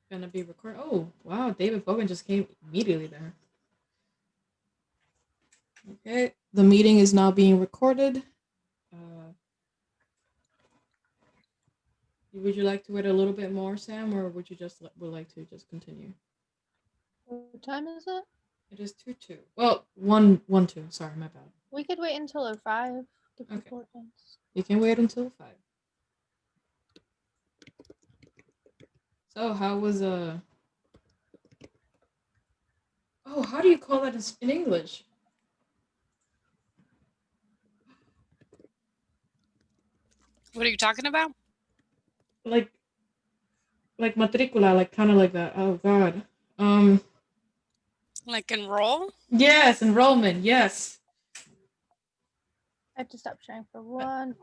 gonna be recorded. Oh, wow, David Bogan just came immediately there. Okay, the meeting is now being recorded. Would you like to wait a little bit more, Sam, or would you just would like to just continue? What time is it? It is 2:02. Well, 1:2. Sorry, my bad. We could wait until 5. Okay. You can wait until 5. So how was Oh, how do you call that in English? What are you talking about? Like matricula, like kind of like that. Oh God. Like enroll? Yes, enrollment. Yes. I have to stop sharing for one.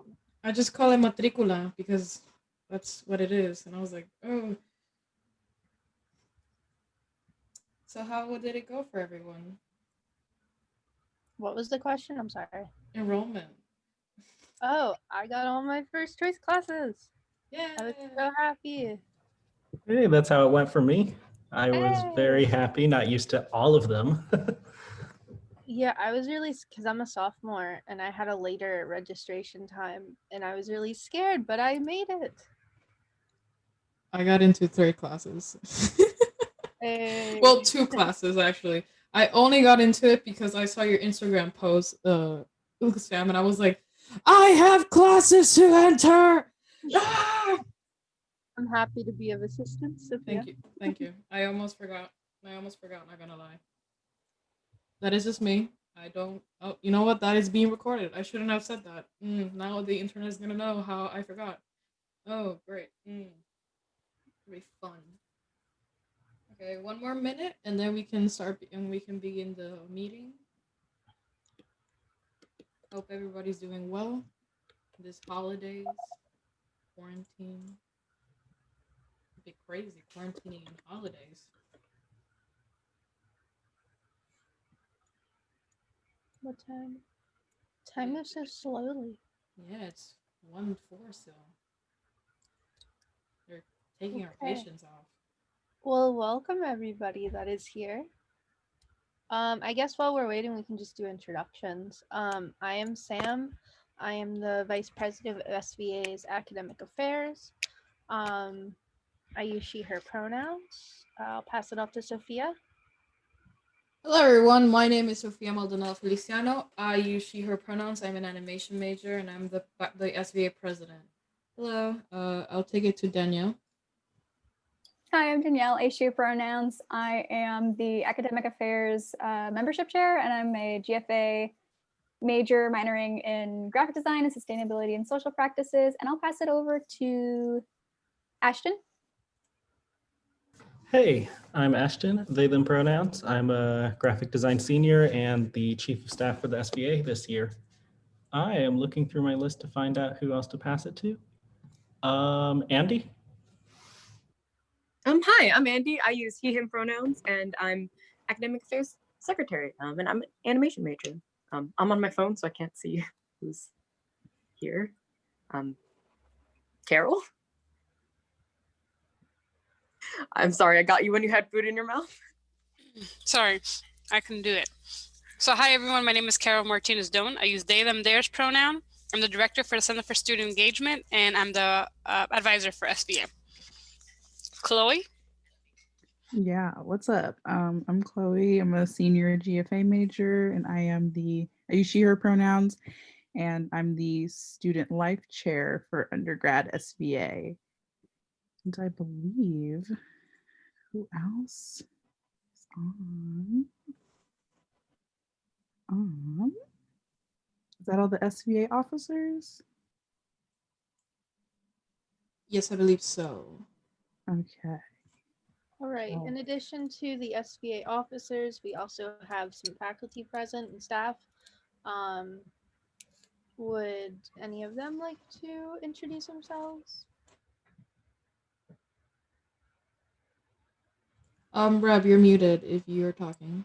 I just call it matricula because that's what it is, and I was like, oh. So how did it go for everyone? What was the question? I'm sorry. Enrollment. Oh, I got all my first choice classes. Yeah. I was so happy. Hey, that's how it went for me. I was very happy, not used to all of them. Yeah, I was really, because I'm a sophomore and I had a later registration time and I was really scared, but I made it. I got into 3 classes. Hey. Well, 2 classes actually. I only got into it because I saw your Instagram post, Sam, and I was like, I have classes to enter. Ah! I'm happy to be of assistance. Sophia. Thank you. I almost forgot. Not gonna lie. That is just me. I don't. Oh, you know what? That is being recorded. I shouldn't have said that. Now the internet is gonna know how I forgot. Oh, great. It'll be fun. Okay, 1 more minute, and then we can start, and we can begin the meeting. Hope everybody's doing well. This holidays, quarantine. It'd be crazy quarantining and holidays. What time? Time moves so slowly. Yeah, it's 1:04 still. They're taking our patience off. Well, welcome everybody that is here. I guess while we're waiting, we can just do introductions. I am Sam. I am the Vice President of SVA's Academic Affairs. I use she, her pronouns. I'll pass it off to Sophia. Hello everyone, my name is Sofia Maldonado Feliciano. I use she, her pronouns. I'm an animation major and I'm the SVA president. Hello, I'll take it to Danielle. Hi, I'm Danielle, a she pronouns. I am the Academic Affairs membership chair and I'm a GFA major minoring in graphic design and sustainability and social practices. And I'll pass it over to Ashton. Hey, I'm Ashton, they, them pronouns. I'm a graphic design senior and the chief of staff for the SVA this year. I am looking through my list to find out who else to pass it to. Andy? Hi, I'm Andy. I use he, him pronouns, and I'm academic affairs secretary, and I'm an animation major. I'm on my phone, so I can't see who's here. Carol? I'm sorry, I got you when you had food in your mouth. Sorry, I couldn't do it. So hi everyone, my name is Carol Martinez Doan. I use they, them, theirs pronoun. I'm the director for the Center for Student Engagement, and I'm the advisor for SVA. Chloe? Yeah, what's up? I'm Chloe. I'm a senior GFA major, and I use she, her pronouns, and I'm the student life chair for undergrad SVA. And I believe, who else is on? Is that all the SVA officers? Yes, I believe so. Okay. All right. In addition to the SVA officers, we also have some faculty present and staff. Would any of them like to introduce themselves? Reb, you're muted if you're talking.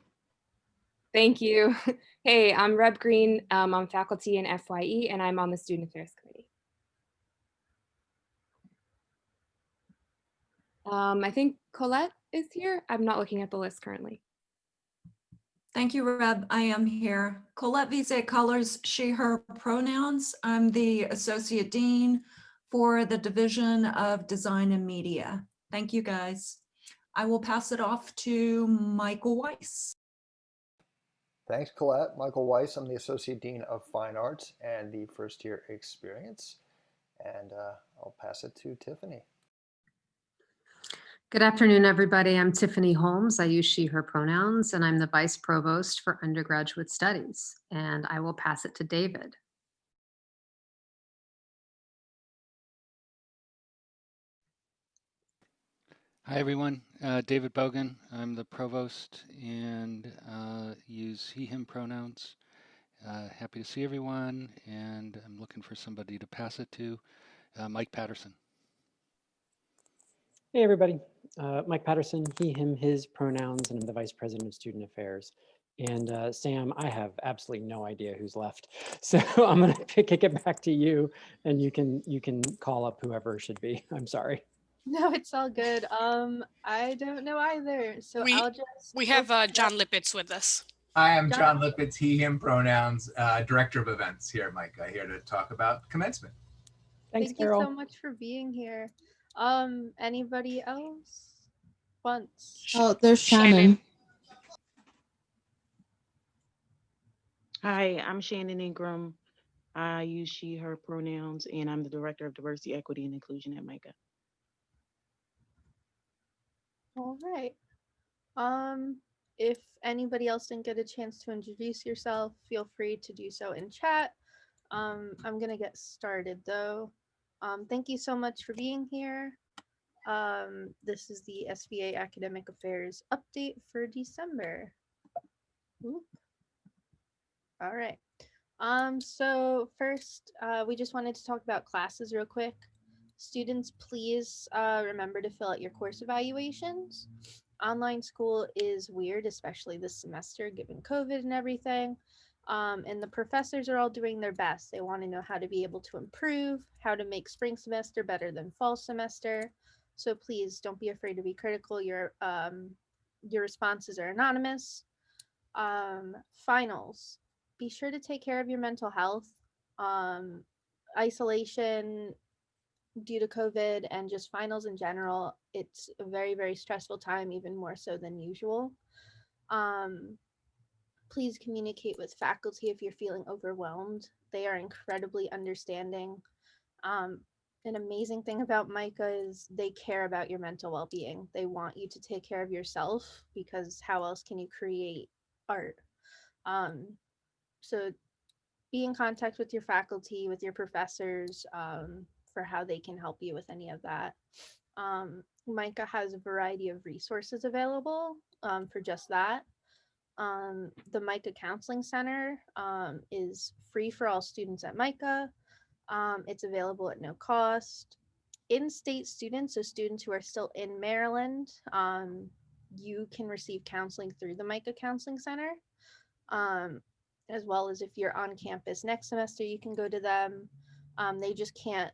Thank you. Hey, I'm Reb Green. I'm faculty in FYE and I'm on the Student Affairs Committee. I think Colette is here. I'm not looking at the list currently. Thank you, Reb. I am here. Colette Vise Colors, she, her pronouns. I'm the Associate Dean for the Division of Design and Media. Thank you, guys. I will pass it off to Michael Weiss. Thanks, Colette. Michael Weiss. I'm the Associate Dean of Fine Arts and the First Year Experience. And I'll pass it to Tiffany. Good afternoon, everybody. I'm Tiffany Holmes. I use she, her pronouns, and I'm the Vice Provost for Undergraduate Studies. And I will pass it to David. Hi, everyone. David Bogan. I'm the Provost and use he, him pronouns. Happy to see everyone, and I'm looking for somebody to pass it to. Mike Patterson. Hey everybody, Mike Patterson, he, him, his pronouns, and I'm the Vice President of Student Affairs. And Sam, I have absolutely no idea who's left. So I'm gonna kick it back to you and you can call up whoever should be. I'm sorry. No, it's all good. I don't know either. So I'll just. We have John Lippitz with us. Hi, I'm John Lippitz, he, him pronouns, Director of Events here at MICA, here to talk about commencement. Thanks, Thank Carol. you so much for being here. Anybody else? Once. Oh, there's Shannon. Hi, I'm Shannon Ingram. I use she, her pronouns, and I'm the Director of Diversity, Equity, and Inclusion at MICA. All right. If anybody else didn't get a chance to introduce yourself, feel free to do so in chat. I'm gonna get started though. Thank you so much for being here. This is the SVA Academic Affairs update for December. Oop. All right. So first, we just wanted to talk about classes real quick. Students, please remember to fill out your course evaluations. Online school is weird, especially this semester, given COVID and everything. And the professors are all doing their best. They want to know how to be able to improve, how to make spring semester better than fall semester. So please don't be afraid to be critical. Your responses are anonymous. Finals. Be sure to take care of your mental health. Isolation due to COVID and just finals in general, it's a very, very stressful time, even more so than usual. Please communicate with faculty if you're feeling overwhelmed. They are incredibly understanding. An amazing thing about MICA is they care about your mental well-being. They want you to take care of yourself because how else can you create art? So be in contact with your faculty, with your professors, for how they can help you with any of that. MICA has a variety of resources available for just that. The MICA Counseling Center is free for all students at MICA. It's available at no cost. In-state students, so students who are still in Maryland, you can receive counseling through the MICA Counseling Center. As well as if you're on campus next semester, you can go to them. They just can't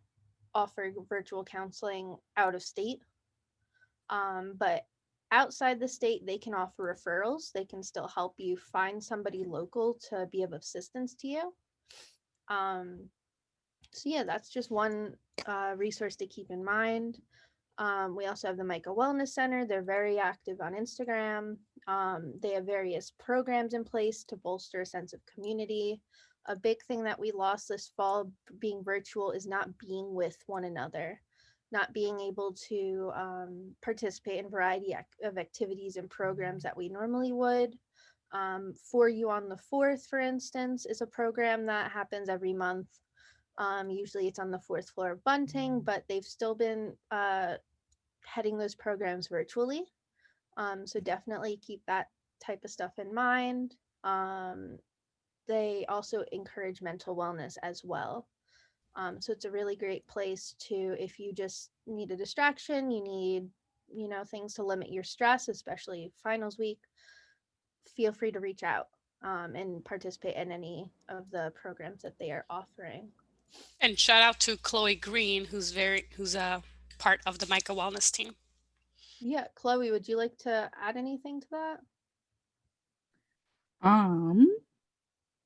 offer virtual counseling out of state. But outside the state, they can offer referrals. They can still help you find somebody local to be of assistance to you. So yeah, that's just one resource to keep in mind. We also have the MICA Wellness Center. They're very active on Instagram. They have various programs in place to bolster a sense of community. A big thing that we lost this fall being virtual is not being with one another, not being able to participate in a variety of activities and programs that we normally would. For You on the 4th, for instance, is a program that happens every month. Usually it's on the 4th floor of Bunting, but they've still been heading those programs virtually. So definitely keep that type of stuff in mind. They also encourage mental wellness as well. So it's a really great place to, if you just need a distraction, you need, things to limit your stress, especially finals week, feel free to reach out and participate in any of the programs that they are offering. And shout out to Chloe Green, who's a part of the MICA Wellness team. Yeah, Chloe, would you like to add anything to that?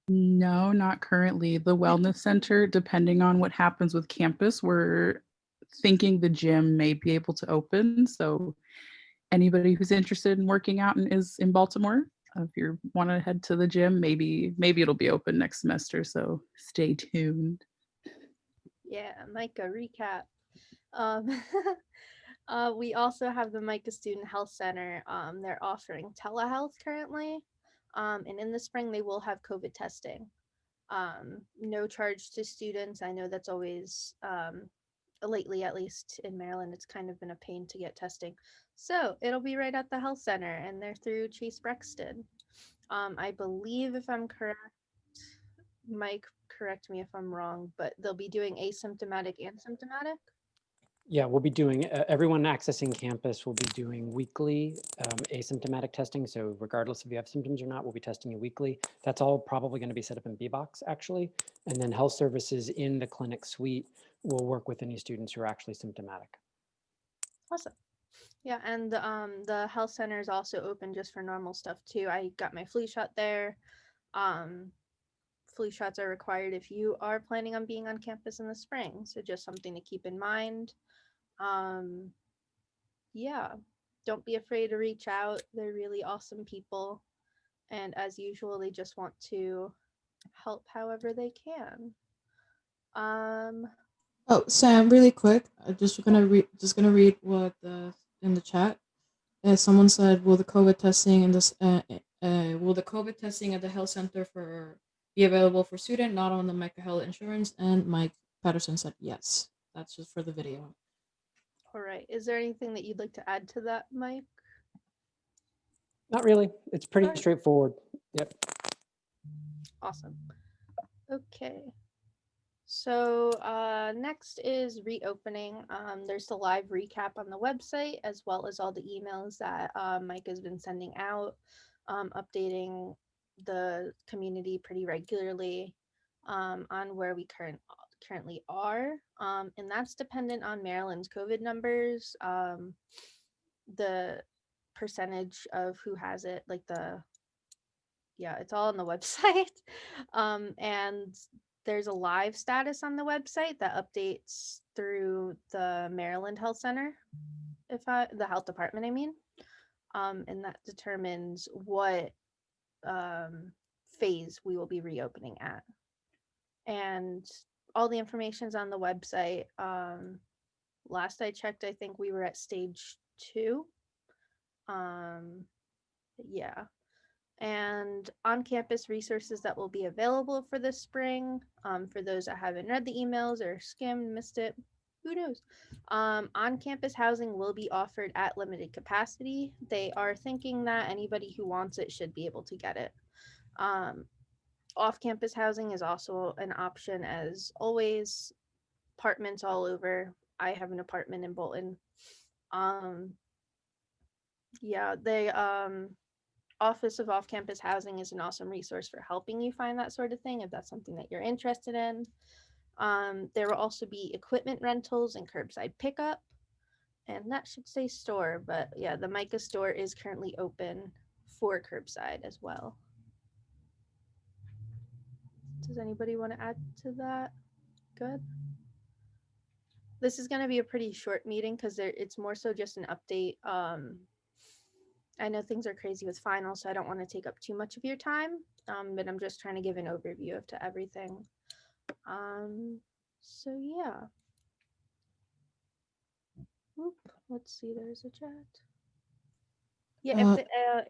No, not currently. The wellness center, depending on what happens with campus, we're thinking the gym may be able to open. So anybody who's interested in working out and is in Baltimore, if you want to head to the gym, maybe it'll be open next semester. So stay tuned. Yeah, Micah, recap. Um, we also have the Micah Student Health Center. They're offering telehealth currently. And in the spring, they will have COVID testing. No charge to students. I know that's always, lately, at least in Maryland, it's kind of been a pain to get testing. So it'll be right at the health center, and they're through Chase Brexton. I believe, if I'm correct, Mike, correct me if I'm wrong, but they'll be doing asymptomatic and symptomatic. Yeah, we'll be doing, everyone accessing campus will be doing weekly asymptomatic testing. So regardless if you have symptoms or not, we'll be testing you weekly. That's all probably going to be set up in B-Box actually. And then health services in the clinic suite will work with any students who are actually symptomatic. Awesome. Yeah, and the health center is also open just for normal stuff too. I got my flu shot there. Flu shots are required if you are planning on being on campus in the spring. So just something to keep in mind. Yeah, don't be afraid to reach out. They're really awesome people. And as usual, they just want to help however they can. Oh, Sam, really quick. I'm just gonna read what in the chat. Someone said, "Will the COVID testing and this will the COVID testing at the health center for be available for student, not on the Micah Health Insurance?" And Mike Patterson said, "Yes." That's just for the video. All right. Is there anything that you'd like to add to that, Mike? Not really. It's pretty Alright. straightforward. Yep. Awesome. Okay. So next is reopening. There's the live recap on the website, as well as all the emails that Mike has been sending out, updating the community pretty regularly on where we currently are. And that's dependent on Maryland's COVID numbers, the percentage of who has it, like yeah, it's all on the website. And there's a live status on the website that updates through the Maryland Health Center, the health department, I mean. And that determines what phase we will be reopening at. And all the information's on the website. Last I checked, I think we were at stage 2. Yeah. And on-campus resources that will be available for this spring. For those that haven't read the emails or skimmed, missed it, who knows? On-campus housing will be offered at limited capacity. They are thinking that anybody who wants it should be able to get it. Off-campus housing is also an option, as always. Apartments all over. I have an apartment in Bolton. Yeah, they Office of Off-Campus Housing is an awesome resource for helping you find that sort of thing if that's something that you're interested in. There will also be equipment rentals and curbside pickup, and that should say store, but yeah, the Micah store is currently open for curbside as well. Does anybody want to add to that? Good. This is going to be a pretty short meeting because it's more so just an update. I know things are crazy with finals, so I don't want to take up too much of your time, but I'm just trying to give an overview of to everything. So yeah. Oop, let's see, there's a chat. Yeah,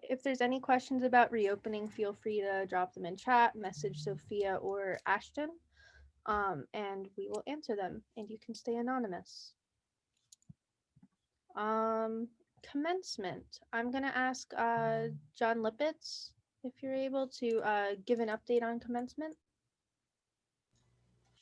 if there's any questions about reopening, feel free to drop them in chat, message Sophia or Ashton, and we will answer them, and you can stay anonymous. Commencement. I'm gonna ask John Lippitz if you're able to give an update on commencement.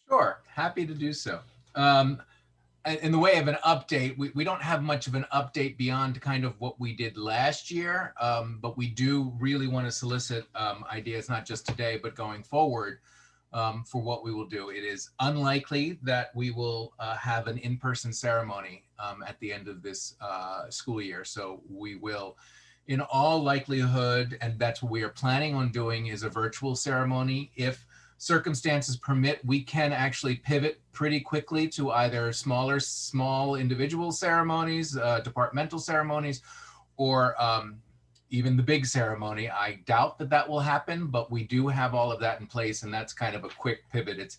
Sure, happy to do so. In the way of an update, we don't have much of an update beyond kind of what we did last year, but we do really want to solicit ideas, not just today, but going forward for what we will do. It is unlikely that we will have an in-person ceremony at the end of this school year. So we will, in all likelihood, and that's what we are planning on doing, is a virtual ceremony. If circumstances permit, we can actually pivot pretty quickly to either small individual ceremonies, departmental ceremonies, or even the big ceremony. I doubt that that will happen, but we do have all of that in place, and that's kind of a quick pivot.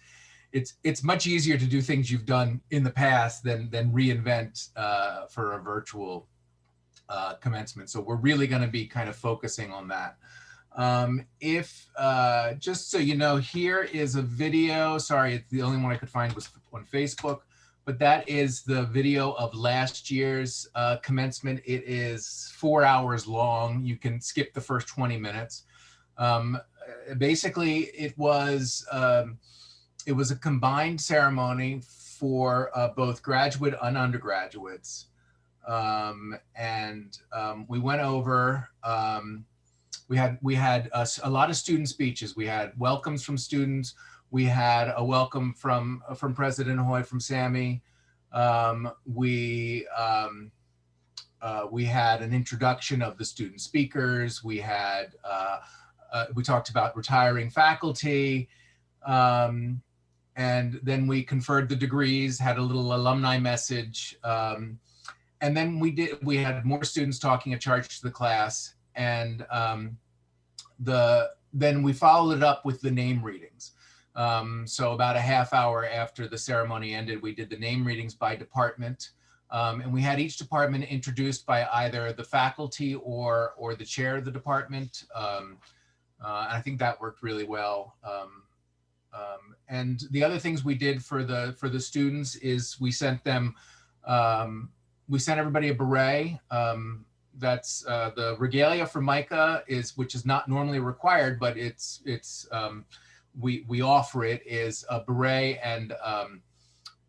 It's much easier to do things you've done in the past than reinvent for a virtual commencement. So we're really going to be kind of focusing on that. Just so you know, here is a video. Sorry, it's the only one I could find was on Facebook, but that is the video of last year's commencement. It is 4 hours long. You can skip the first 20 minutes. Basically, it was a combined ceremony for both graduate and undergraduates. We went over, we had a lot of student speeches. We had welcomes from students. We had a welcome from President Hoy, from Sammy. We had an introduction of the student speakers. We had, we talked about retiring faculty. And then we conferred the degrees, had a little alumni message. And then we had more students talking, a charge to the class. And then we followed it up with the name readings. So about a half hour after the ceremony ended, we did the name readings by department. And we had each department introduced by either the faculty or the chair of the department. And I think that worked really well. And the other things we did for the students is we sent them, we sent everybody a beret. That's the regalia for Micah, which is not normally required, but we offer it, is a beret and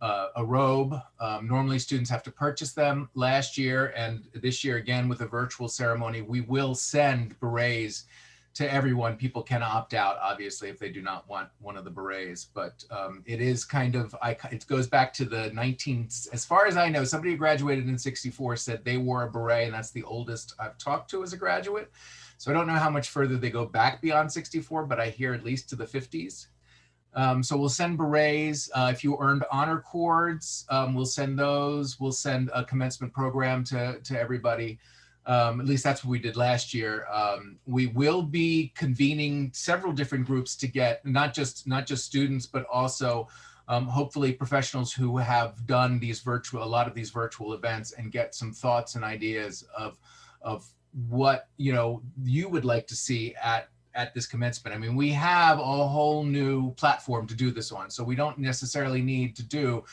a robe. Normally students have to purchase them. Last year and this year again with a virtual ceremony, we will send berets to everyone. People can opt out, obviously, if they do not want one of the berets, but it is kind of, it goes back to the as far as I know, somebody who graduated in '64 said they wore a beret, and that's the oldest I've talked to as a graduate. So I don't know how much further they go back beyond '64, but I hear at least to the 50s. So we'll send berets. If you earned honor cords, we'll send those. We'll send a commencement program to everybody. At least that's what we did last year. We will be convening several different groups to get not just students, but also hopefully professionals who have done a lot of these virtual events, and get some thoughts and ideas of what you would like to see at this commencement. I mean, we have a whole new platform to do this on, so we don't necessarily need to do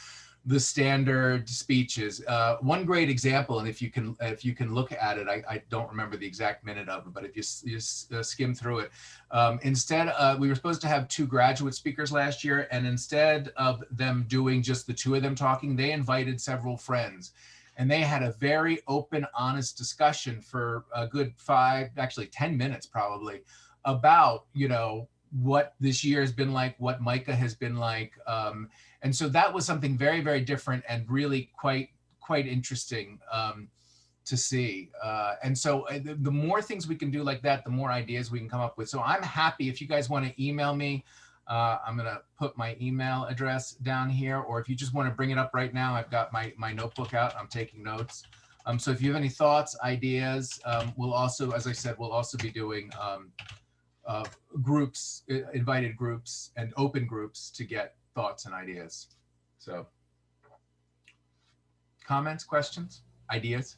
the standard speeches. One great example, and if you can look at it, I don't remember the exact minute of it, but if you skim through it, instead we were supposed to have 2 graduate speakers last year, and instead of them doing just the 2 of them talking, they invited several friends, and they had a very open, honest discussion for a good 10 minutes probably, about what this year has been like, what Micah has been like. And so that was something very, very different and really quite interesting to see. And so the more things we can do like that, the more ideas we can come up with. So I'm happy if you guys want to email me. I'm going to put my email address down here, or if you just want to bring it up right now, I've got my notebook out. I'm taking notes. So if you have any thoughts, ideas, we'll also, as I said, we'll also be doing groups, invited groups and open groups to get thoughts and ideas. So comments, questions, ideas?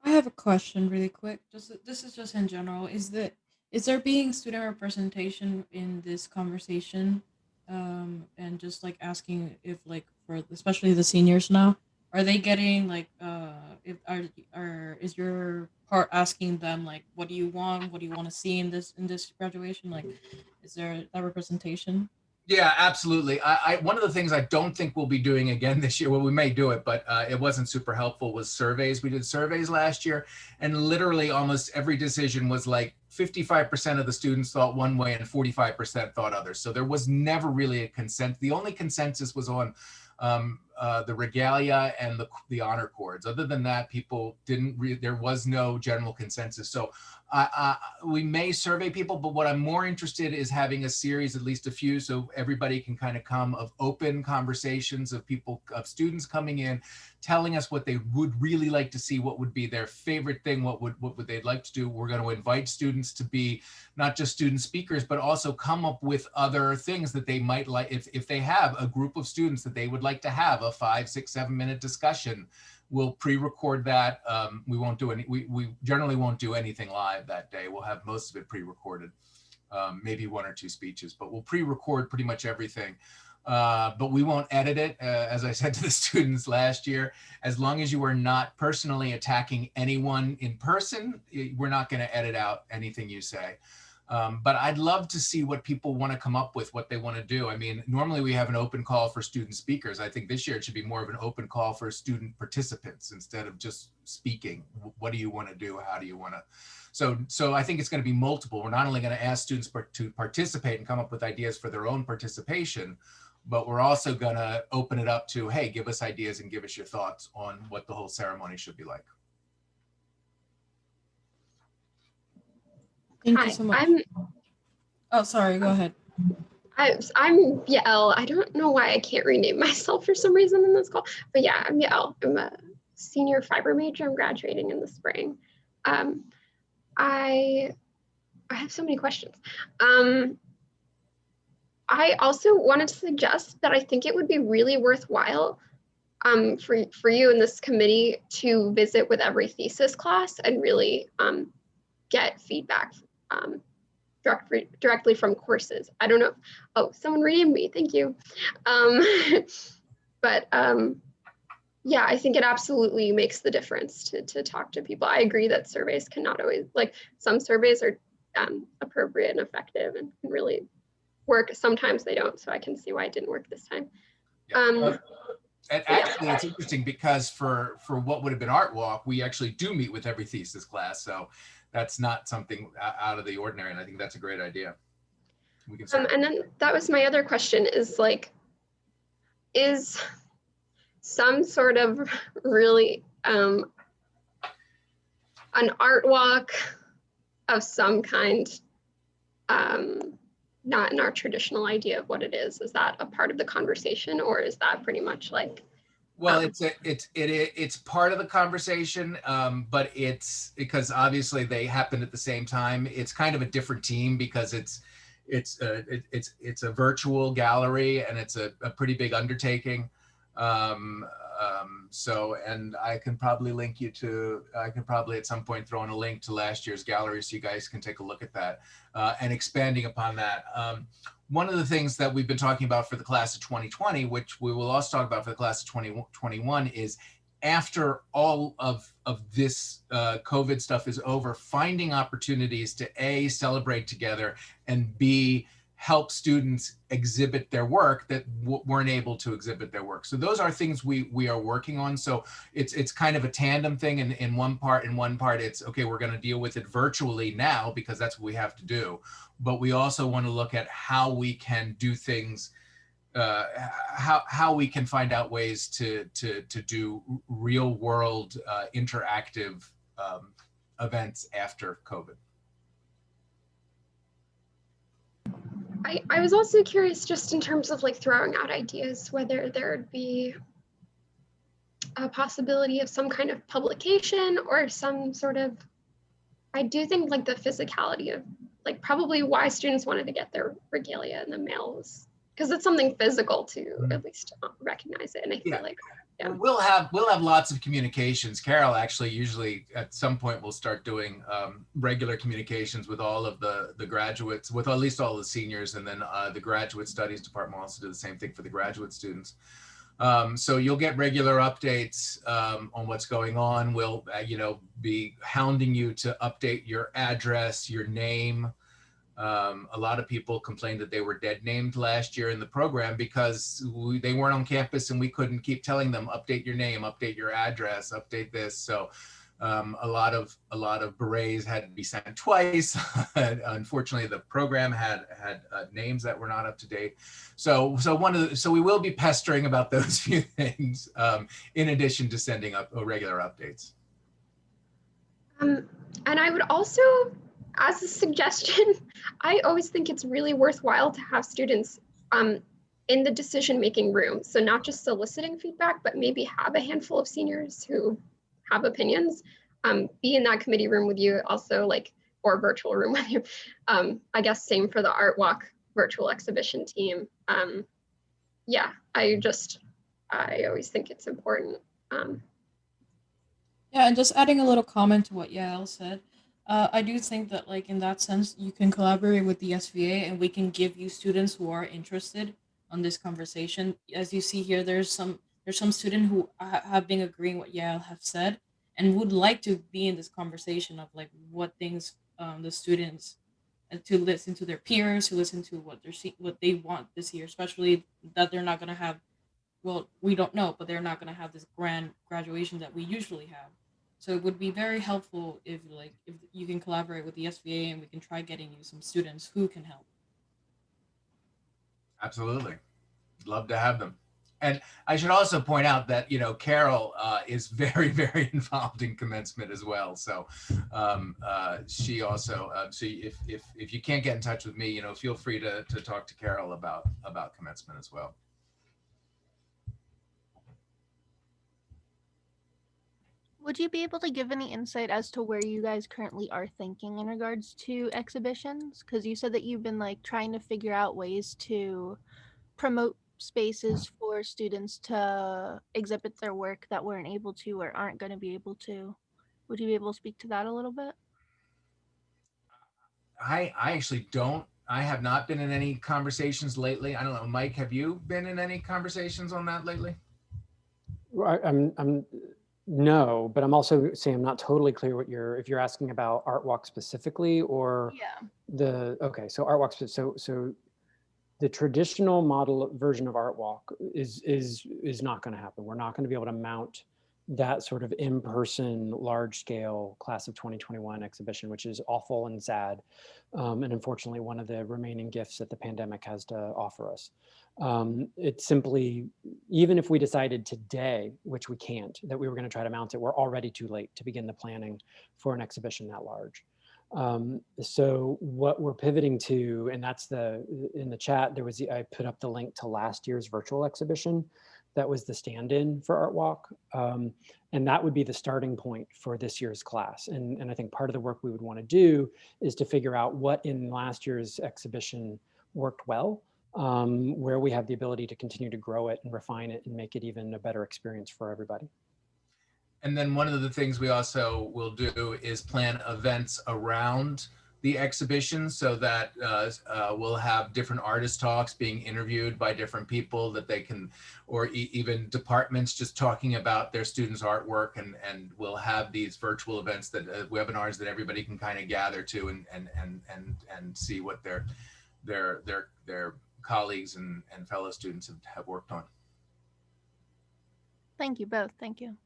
I have a question really quick. This is just in general. Is there being student representation in this conversation? And just like asking if, like, for especially the seniors now, are they getting like is your part asking them like, what do you want to see in this graduation? Like, is there that representation? Yeah, absolutely. One of the things I don't think we'll be doing again this year, well, we may do it, but it wasn't super helpful, was surveys. We did surveys last year, and literally almost every decision was like 55% of the students thought one way and 45% thought others. So there was never really a consent. The only consensus was on the regalia and the honor cords. Other than that, people there was no general consensus. So we may survey people, but what I'm more interested is having a series, at least a few, so everybody can kind of come, of open conversations of students coming in, telling us what they would really like to see, what would be their favorite thing, what would they like to do. We're going to invite students to be not just student speakers, but also come up with other things that they might like. If they have a group of students that they would like to have a 5, 6, 7-minute discussion, we'll pre-record that. We won't do we generally won't do anything live that day. We'll have most of it pre-recorded, maybe 1 or 2 speeches, but we'll pre-record pretty much everything. But we won't edit it, as I said to the students last year. As long as you are not personally attacking anyone in person, we're not going to edit out anything you say. But I'd love to see what people want to come up with, what they want to do. I mean, normally we have an open call for student speakers. I think this year it should be more of an open call for student participants instead of just speaking. What do you want to do? How do you want to? So I think it's going to be multiple. We're not only going to ask students to participate and come up with ideas for their own participation, but we're also going to open it up to, hey, give us ideas and give us your thoughts on what the whole ceremony should be like. Thank you so much. Oh, sorry, go ahead. I'm Yael. I don't know why I can't rename myself for some reason in this call, but yeah, I'm Yael. I'm a senior fiber major. I'm graduating in the spring. I have so many questions. I also wanted to suggest that I think it would be really worthwhile for you in this committee to visit with every thesis class and really get feedback directly from courses. I don't know. Oh, someone renamed me. Thank you. But yeah, I think it absolutely makes the difference to talk to people. I agree that surveys cannot always, like some surveys are appropriate and effective and can really work. Sometimes they don't. So I can see why it didn't work this time. And actually, it's interesting because for what would have been Art Walk, we actually do meet with every thesis class. So that's not something out of the ordinary. And I think that's a great idea. We can and then that was my other question is like, is some sort of really an art walk of some kind, not in our traditional idea of what it is that a part of the conversation, or is that pretty much like? Well, it's part of the conversation, but it's because obviously they happened at the same time. It's kind of a different team because it's a virtual gallery and it's a pretty big undertaking. So, and I can probably link you to, I can probably at some point throw in a link to last year's gallery so you guys can take a look at that and expanding upon that. One of the things that we've been talking about for the class of 2020, which we will also talk about for the class of 2021, is after all of this COVID stuff is over, finding opportunities to A, celebrate together, and B, help students exhibit their work that weren't able to exhibit their work. So those are things we are working on. So it's kind of a tandem thing. And in one part it's, okay, we're going to deal with it virtually now because that's what we have to do. But we also want to look at how we can do things, how we can find out ways to do real world interactive events after COVID. I was also curious just in terms of like throwing out ideas, whether there would be a possibility of some kind of publication or some sort of, I do think like the physicality of like probably why students wanted to get their regalia in the mail was because it's something physical to at least recognize it. And I feel like, yeah. We'll have lots of communications. Carol actually usually at some point will start doing regular communications with all of the graduates, with at least all the seniors, and then the graduate studies department will also do the same thing for the graduate students. So you'll get regular updates on what's going on. We'll be hounding you to update your address, your name. A lot of people complained that they were dead named last year in the program because they weren't on campus and we couldn't keep telling them, update your name, update your address, update this. So A lot of berets had to be sent twice. Unfortunately, the program had names that were not up to date. So we will be pestering about those few things in addition to sending up regular updates. And I would also, as a suggestion, I always think it's really worthwhile to have students in the decision-making room. So not just soliciting feedback, but maybe have a handful of seniors who have opinions, be in that committee room with you also, like, or virtual room with you. I guess same for the Art Walk virtual exhibition team. Yeah, I always think it's important. Yeah, and just adding a little comment to what Yael said, I do think that, like, in that sense, you can collaborate with the SVA and we can give you students who are interested on this conversation. As you see here, there's some student who have been agreeing what Yael have said and would like to be in this conversation of like what things the students to listen to their peers, to listen to what they want this year, especially that they're not gonna have, well, we don't know, but they're not going to have this grand graduation that we usually have. So it would be very helpful if you can collaborate with the SVA and we can try getting you some students who can help. Absolutely. Love to have them. And I should also point out that, Carol is very, very involved in commencement as well. So she also, so if you can't get in touch with me, feel free to talk to Carol about commencement as well. Would you be able to give any insight as to where you guys currently are thinking in regards to exhibitions? Because you said that you've been like trying to figure out ways to promote spaces for students to exhibit their work that weren't able to or aren't going to be able to. Would you be able to speak to that a little bit? I actually don't. I have not been in any conversations lately. I don't know, Mike, have you been in any conversations on that lately? I'm no, but I'm also saying I'm not totally clear what if you're asking about Art Walk specifically or okay, so Art Walk, so the traditional model version of Art Walk is not going to happen. We're not going to be able to mount that sort of in-person, large-scale class of 2021 exhibition, which is awful and sad, and unfortunately one of the remaining gifts that the pandemic has to offer us. It's simply, even if we decided today, which we can't, that we were going to try to mount it, we're already too late to begin the planning for an exhibition that large. So what we're pivoting to, and that's in the chat, I put up the link to last year's virtual exhibition. That was the stand-in for Art Walk. And that would be the starting point for this year's class. And I think part of the work we would want to do is to figure out what in last year's exhibition worked well, where we have the ability to continue to grow it and refine it and make it even a better experience for everybody. And then one of the things we also will do is plan events around the exhibition so that we'll have different artist talks being interviewed by different people that they can, or even departments just talking about their students' artwork, and we'll have these virtual events, that webinars that everybody can kind of gather to and see what their colleagues and fellow students have worked on. Thank you both. Thank you.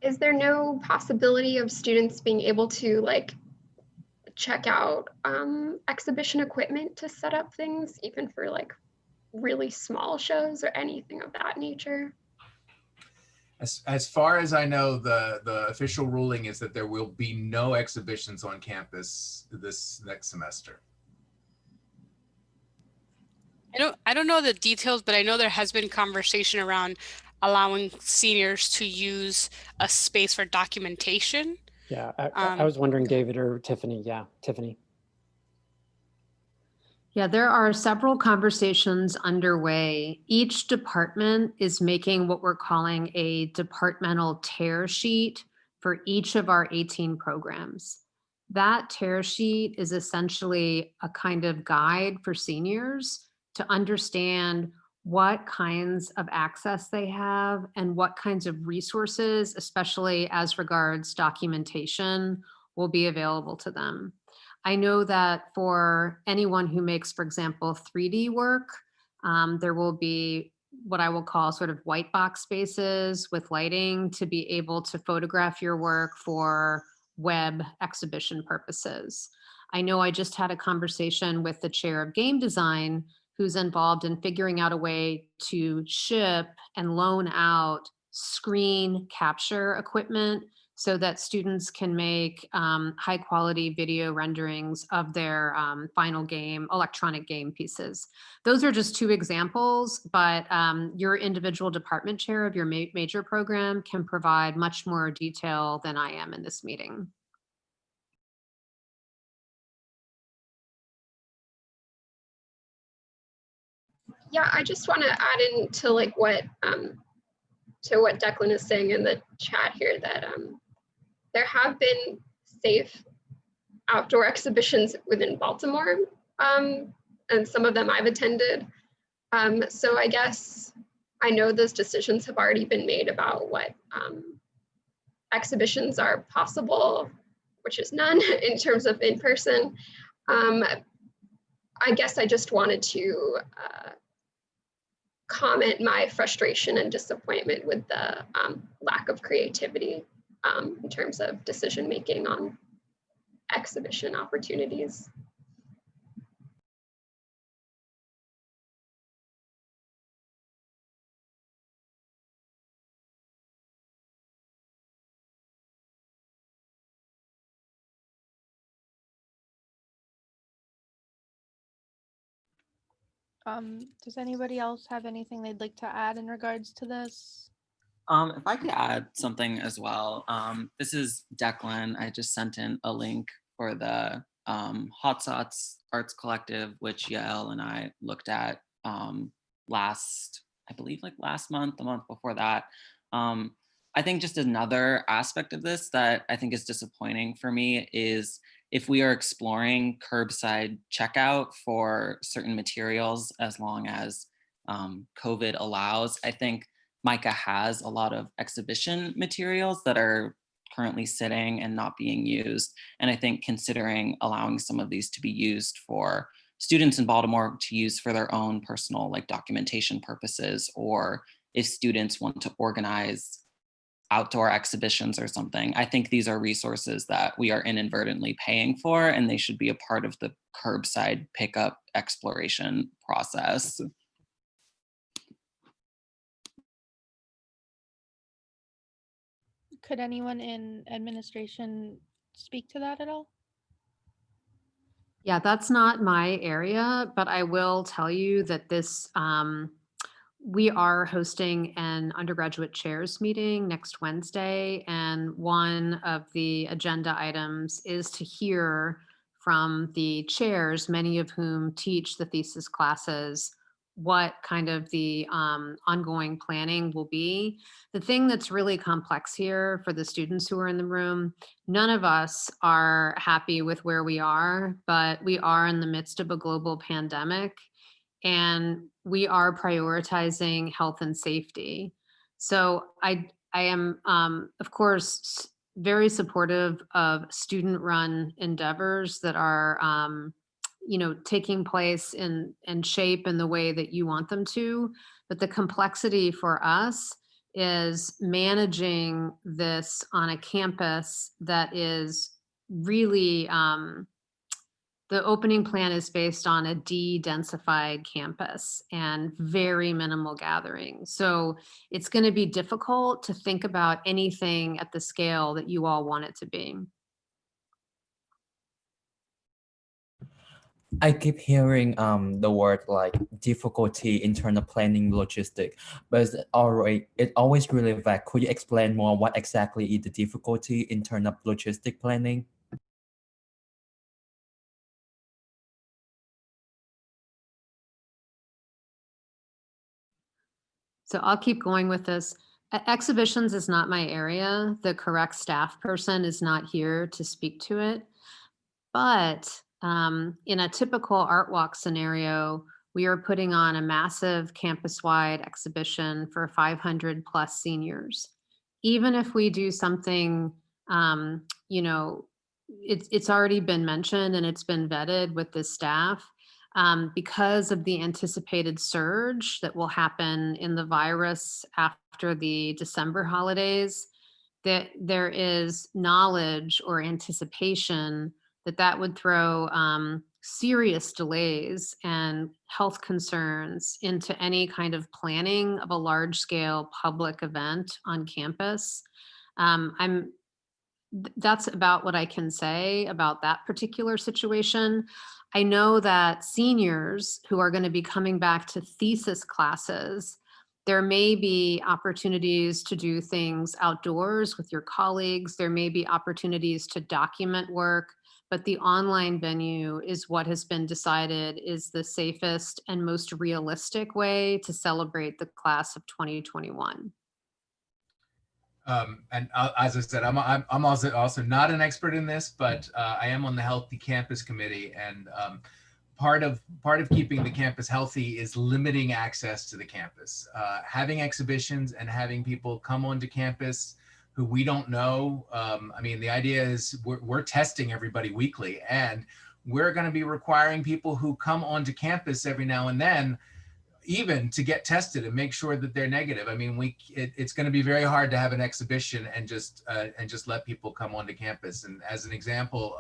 Is there no possibility of students being able to like check out exhibition equipment to set up things, even for like really small shows or anything of that nature? As far as I know, the official ruling is that there will be no exhibitions on campus this next semester. I don't know the details, but I know there has been conversation around allowing seniors to use a space for documentation. Yeah, I was wondering, David or Tiffany. Yeah, Tiffany. Yeah, there are several conversations underway. Each department is making what we're calling a departmental tear sheet for each of our 18 programs. That tear sheet is essentially a kind of guide for seniors to understand what kinds of access they have and what kinds of resources, especially as regards documentation, will be available to them. I know that for anyone who makes, for example, 3D work, there will be what I will call sort of white box spaces with lighting to be able to photograph your work for web exhibition purposes. I know I just had a conversation with the chair of game design who's involved in figuring out a way to ship and loan out screen capture equipment so that students can make high quality video renderings of their final game, electronic game pieces. Those are just two examples, but your individual department chair of your major program can provide much more detail than I am in this meeting. Yeah, I just want to add into like what Declan is saying in the chat here, that there have been safe outdoor exhibitions within Baltimore, and some of them I've attended. So I guess I know those decisions have already been made about what exhibitions are possible, which is none in terms of in person. I guess I just wanted to comment my frustration and disappointment with the lack of creativity in terms of decision making on exhibition opportunities. Does anybody else have anything they'd like to add in regards to this? If I could add something as well, this is Declan. I just sent in a link for the Hot Sauce Arts Collective, which Yael and I looked at last, I believe like last month, the month before that. I think just another aspect of this that I think is disappointing for me is if we are exploring curbside checkout for certain materials, as long as COVID allows, I think Micah has a lot of exhibition materials that are currently sitting and not being used. And I think considering allowing some of these to be used for students in Baltimore to use for their own personal like documentation purposes, or if students want to organize outdoor exhibitions or something, I think these are resources that we are inadvertently paying for, and they should be a part of the curbside pickup exploration process. Could anyone in administration speak to that at all? Yeah, that's not my area, but I will tell you that this, we are hosting an undergraduate chairs meeting next Wednesday, and one of the agenda items is to hear from the chairs, many of whom teach the thesis classes, what kind of the ongoing planning will be. The thing that's really complex here for the students who are in the room, none of us are happy with where we are, but we are in the midst of a global pandemic and we are prioritizing health and safety. So I am, of course, very supportive of student-run endeavors that are, taking place and shape in the way that you want them to. But the complexity for us is managing this on a campus that is really, the opening plan is based on a de-densified campus and very minimal gathering. So it's going to be difficult to think about anything at the scale that you all want it to be. I keep hearing the word like difficulty, internal planning, logistic, but it always really vague. Could you explain more what exactly is the difficulty, internal logistic planning? So I'll keep going with this. Exhibitions is not my area. The correct staff person is not here to speak to it. But in a typical art walk scenario, we are putting on a massive campus-wide exhibition for 500 plus seniors. Even if we do something, it's already been mentioned and it's been vetted with the staff. because of the anticipated surge that will happen in the virus after the December holidays, that there is knowledge or anticipation that that would throw serious delays and health concerns into any kind of planning of a large scale public event on campus. That's about what I can say about that particular situation. I know that seniors who are going to be coming back to thesis classes, there may be opportunities to do things outdoors with your colleagues. There may be opportunities to document work, but the online venue is what has been decided is the safest and most realistic way to celebrate the class of 2021. And as I said, I'm also not an expert in this, but I am on the Healthy Campus Committee, and part of keeping the campus healthy is limiting access to the campus. Having exhibitions and having people come onto campus who we don't know. I mean, the idea is we're testing everybody weekly, and we're going to be requiring people who come onto campus every now and then even to get tested and make sure that they're negative. I mean, it's going to be very hard to have an exhibition and just let people come onto campus. And as an example,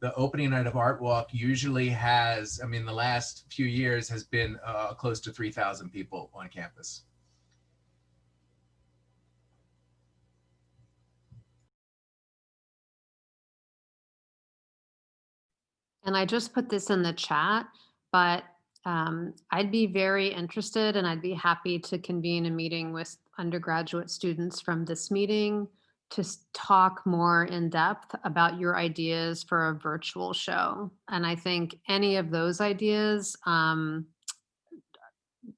the opening night of Art Walk usually has, I mean, the last few years has been close to 3,000 people on campus. And I just put this in the chat, but I'd be very interested and I'd be happy to convene a meeting with undergraduate students from this meeting to talk more in depth about your ideas for a virtual show. And I think any of those ideas, you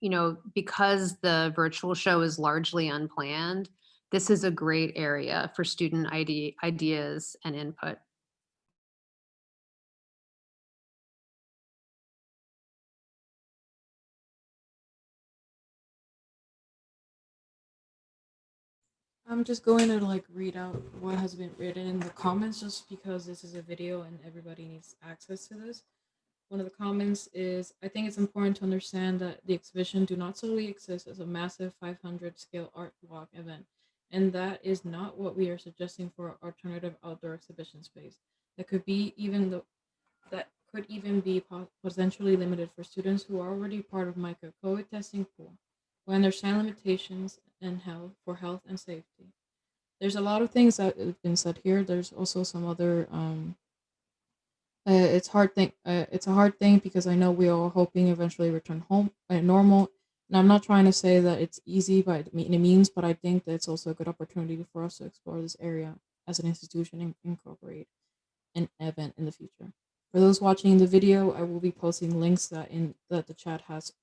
know, because the virtual show is largely unplanned, this is a great area for student ideas and input. I'm just going to like read out what has been written in the comments just because this is a video and everybody needs access to this. One of the comments is, I think it's important to understand that the exhibition do not solely exist as a massive 500 scale art walk event. And that is not what we are suggesting for our alternative outdoor exhibition space. That could even be potentially limited for students who are already part of MICA COVID testing pool, who understand limitations and health and safety. There's a lot of things that have been said here. There's also some other it's a hard thing because I know we are hoping eventually return home normal. And I'm not trying to say that it's easy by any means, but I think that it's also a good opportunity for us to explore this area as an institution and incorporate an event in the future. For those watching the video, I will be posting links that the chat has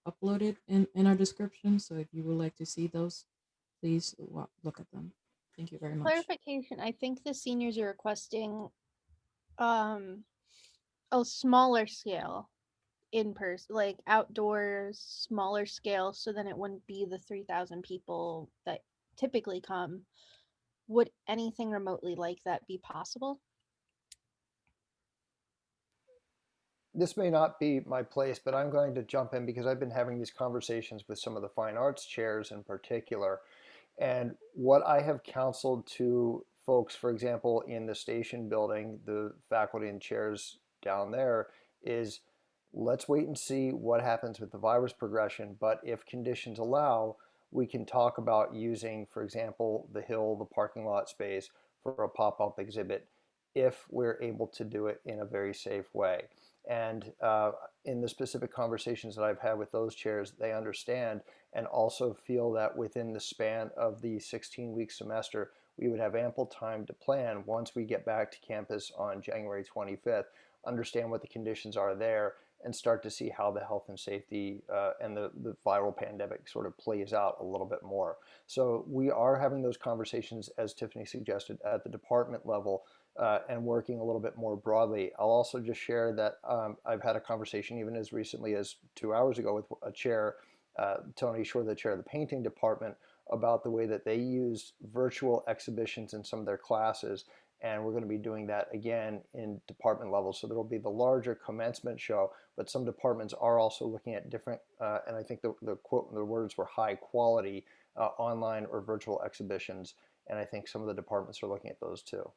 uploaded in our description. So if you would like to see those, please look at them. Thank you very much. Clarification, I think the seniors are requesting a smaller scale in person, like outdoors, smaller scale, so then it wouldn't be the 3,000 people that typically come. Would anything remotely like that be possible? This may not be my place, but I'm going to jump in because I've been having these conversations with some of the fine arts chairs in particular. And what I have counseled to folks, for example, in the station building, the faculty and chairs down there, is let's wait and see what happens with the virus progression. But if conditions allow, we can talk about using, for example, the hill, the parking lot space for a pop-up exhibit if we're able to do it in a very safe way. And in the specific conversations that I've had with those chairs, they understand and also feel that within the span of the 16-week semester, we would have ample time to plan once we get back to campus on January 25th, understand what the conditions are there, and start to see how the health and safety and the viral pandemic sort of plays out a little bit more. So we are having those conversations, as Tiffany suggested, at the department level and working a little bit more broadly. I'll also just share that I've had a conversation even as recently as 2 hours ago with a chair, Tony Shore, the chair of the painting department, about the way that they use virtual exhibitions in some of their classes And we're going to be doing that again in department level. So there will be the larger commencement show, but some departments are also looking at different, and I think the quote, the words were high quality online or virtual exhibitions. And I think some of the departments are looking at those too.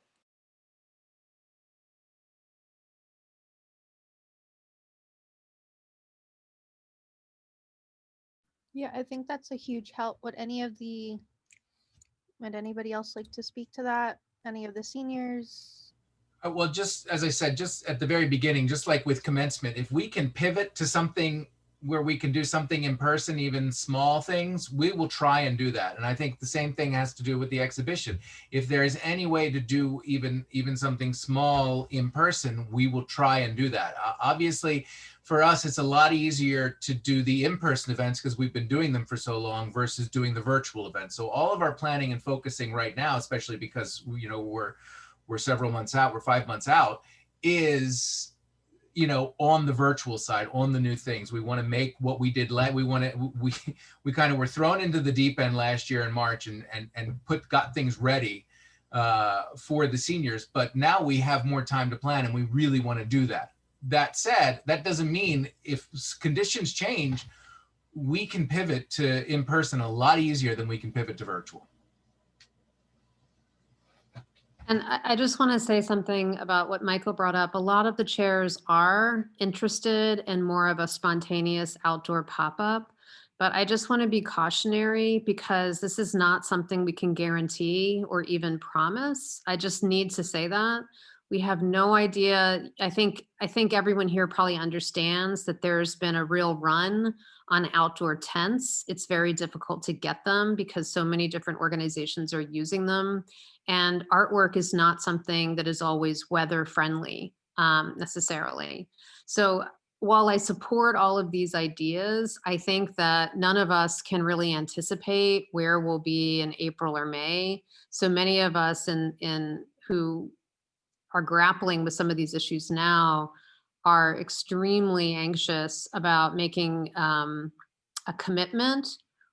Yeah, I think that's a huge help. Would anybody else like to speak to that? Any of the seniors? Well, just as I said, just at the very beginning, just like with commencement, if we can pivot to something where we can do something in person, even small things, we will try and do that. And I think the same thing has to do with the exhibition. If there is any way to do even something small in person, we will try and do that. Obviously, for us, it's a lot easier to do the in-person events because we've been doing them for so long versus doing the virtual events. So all of our planning and focusing right now, especially because we're several months out, we're 5 months out, is, on the virtual side, on the new things. We want to make what we did, we kind of were thrown into the deep end last year in March and got things ready for the seniors, but now we have more time to plan and we really want to do that. That said, that doesn't mean if conditions change, we can pivot to in person a lot easier than we can pivot to virtual. And I just want to say something about what Michael brought up. A lot of the chairs are interested in more of a spontaneous outdoor pop-up, but I just want to be cautionary because this is not something we can guarantee or even promise. I just need to say that. We have no idea. I think everyone here probably understands that there's been a real run on outdoor tents. It's very difficult to get them because so many different organizations are using them. And artwork is not something that is always weather friendly necessarily. So while I support all of these ideas, I think that none of us can really anticipate where we'll be in April or May. So many of us who are grappling with some of these issues now are extremely anxious about making a commitment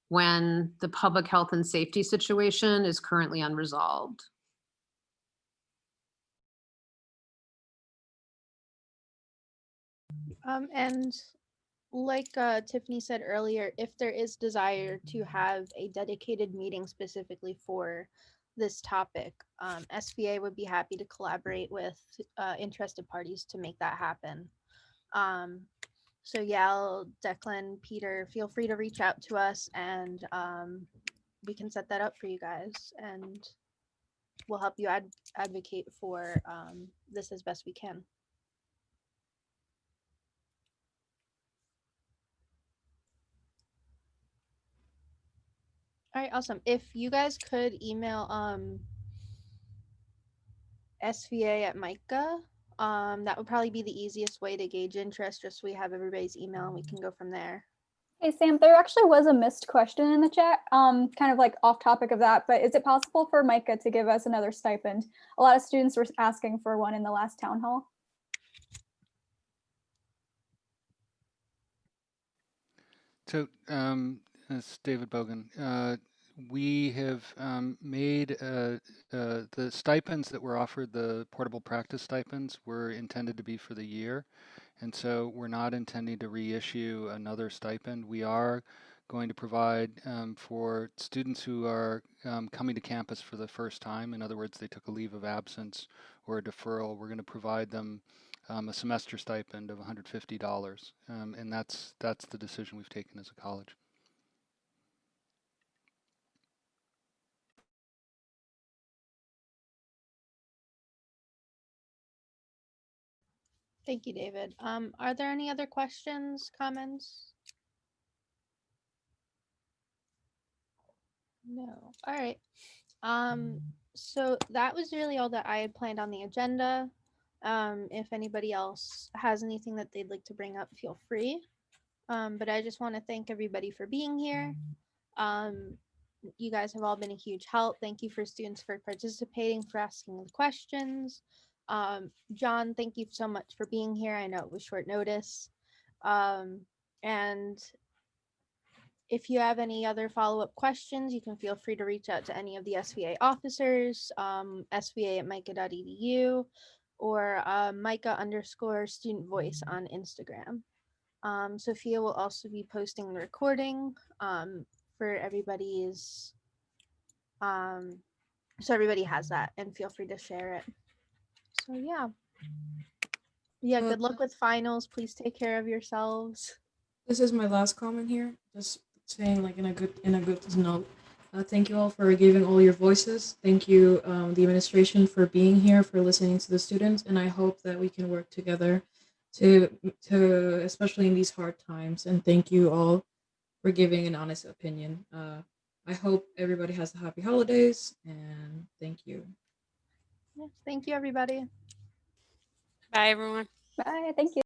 when the public health and safety situation is currently unresolved. And like Tiffany said earlier, if there is desire to have a dedicated meeting specifically for this topic, SVA would be happy to collaborate with interested parties to make that happen. So Yael, Declan, Peter, feel free to reach out to us and we can set that up for you guys and we'll help you advocate for this as best we can. All right, awesome. If you guys could email SVA at MICA, that would probably be the easiest way to gauge interest, just so we have everybody's email and we can go from there. Hey, Sam, there actually was a missed question in the chat, kind of like off topic of that, but is it possible for MICA to give us another stipend? A lot of students were asking for one in the last town hall. So, it's David Bogan. We have made the stipends that were offered, the portable practice stipends, were intended to be for the year. And so we're not intending to reissue another stipend. We are going to provide for students who are coming to campus for the first time. In other words, they took a leave of absence or a deferral. We're going to provide them a semester stipend of $150. And that's the decision we've taken as a college. Thank you, David. Are there any other questions, comments? No. All right. So that was really all that I had planned on the agenda. If anybody else has anything that they'd like to bring up, feel free. But I just want to thank everybody for being here. You guys have all been a huge help. Thank you for students for participating, for asking the questions. John, thank you so much for being here. I know it was short notice. And If you have any other follow-up questions, you can feel free to reach out to any of the SVA officers, sva@mica.edu, or Mica_student voice on Instagram. Sophia will also be posting the recording for everybody's, so everybody has that, and feel free to share it. So yeah. Yeah, good luck with finals. Please take care of yourselves. This is my last comment here. Just saying, like in a good note. Thank you all for giving all your voices. Thank you, the administration, for being here, for listening to the students, and I hope that we can work together to especially in these hard times. And thank you all for giving an honest opinion. I hope everybody has a happy holidays, and thank you. Yes, thank you, everybody. Bye, everyone. Bye. Thank you.